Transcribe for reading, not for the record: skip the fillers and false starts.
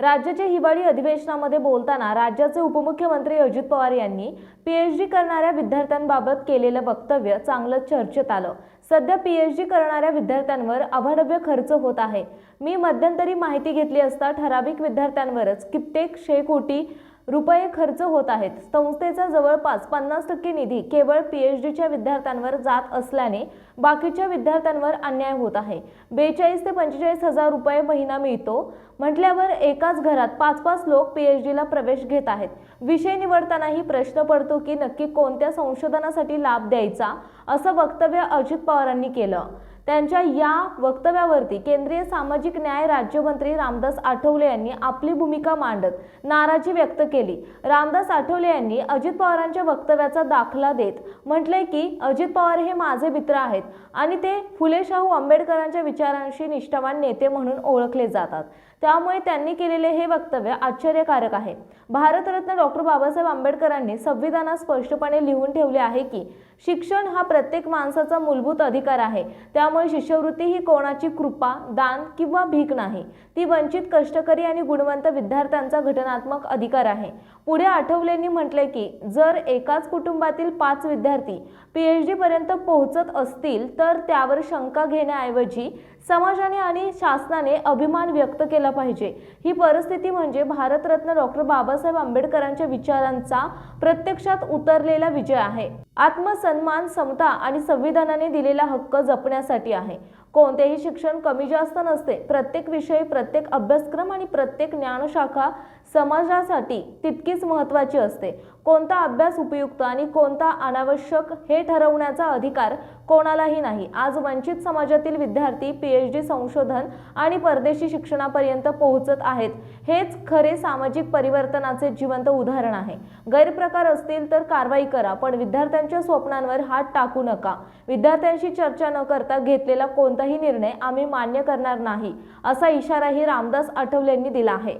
राज्याच्या हिवाळी अधिवेशनामध्ये बोलताना राज्याचे उपमुख्यमंत्री अजित पवार यांनी पीएचडी करणाऱ्या विद्यार्थ्यांबाबत केलेलं वक्तव्य चांगलं चर्चेत आलं। सध्या पीएचडी करणाऱ्या विद्यार्थ्यांवर अवाढव्य खर्च होत आहे। मी मध्यंतरी माहिती घेतली असता ठराविक विद्यार्थ्यांवरच कित्येक कोटी रुपये खर्च होत आहेत। संस्थेचा जवळपास 50% निधी केवळ पीएचडीच्या विद्यार्थ्यांवर जात असल्याने बाकीच्या विद्यार्थ्यांवर अन्याय होत आहे। 42 ते 45 हजार रुपये महिना मिळतो म्हटल्यावर एकाच घरात 5-5 लोक पीएचडीला प्रवेश घेत आहेत। विषय निवडतानाही प्रश्न पडतो की नक्की कोणत्या संशोधनासाठी लाभ द्यायचा, असं वक्तव्य अजित पवारांनी केलं। त्यांच्या या वक्तव्यावरती केंद्रीय सामाजिक न्याय राज्यमंत्री रामदास आठवले यांनी आपली भूमिका मांडत नाराजी व्यक्त केली। रामदास आठवले यांनी अजित पवारांच्या वक्तव्याचा दाखला देत म्हटले की अजित पवार हे माझे मित्र आहेत आणि ते फुले शाहू आंबेडकरांच्या विचारांशी निष्ठावान नेते म्हणून ओळखले जातात। त्यामुळे त्यांनी केलेले हे वक्तव्य आश्चर्यकारक आहे। भारतरत्न डॉक्टर बाबासाहेब आंबेडकरांनी संविधानात स्पष्टपणे लिहून ठेवले आहे की शिक्षण हा प्रत्येक माणसाचा मूलभूत अधिकार आहे। त्यामुळे शिष्यवृत्ती ही कोणाची कृपा, दान किंवा भीक नाही, ती वंचित, कष्टकरी आणि गुणवंत विद्यार्थ्यांचा घटनात्मक अधिकार आहे। पुढे आठवलेंनी म्हटले की जर एकाच कुटुंबातील 5 विद्यार्थी पीएचडी पर्यंत पोहोचत असतील तर त्यावर शंका घेण्याऐवजी समाजाने आणि शासनाने अभिमान व्यक्त केला पाहिजे। ही परिस्थिती म्हणजे भारतरत्न डॉक्टर बाबासाहेब आंबेडकरांच्या विचारांचा प्रत्यक्षात उतरलेला विजय आहे। आत्मसन्मान, समता आणि संविधानाने दिलेला हक्क जपण्यासाठी आहे। कोणतेही शिक्षण कमी जास्त नसते। प्रत्येक विषय, प्रत्येक अभ्यासक्रम आणि प्रत्येक ज्ञानशाखा समाजासाठी तितकीच महत्त्वाची असते। कोणता अभ्यास उपयुक्त आणि कोणता अनावश्यक हे ठरवण्याचा अधिकार कोणालाही नाही। आज वंचित समाजातील विद्यार्थी पीएचडी, संशोधन आणि परदेशी शिक्षणापर्यंत पोहोचत आहेत। हेच खरे सामाजिक परिवर्तनाचे जिवंत उदाहरण आहे। गैरप्रकार असतील तर कारवाई करा, पण विद्यार्थ्यांच्या स्वप्नांवर हात टाकू नका। विद्यार्थ्यांशी चर्चा न करता घेतलेला कोणताही निर्णय आम्ही मान्य करणार नाही, असा इशाराही रामदास आठवलेंनी दिला आहे।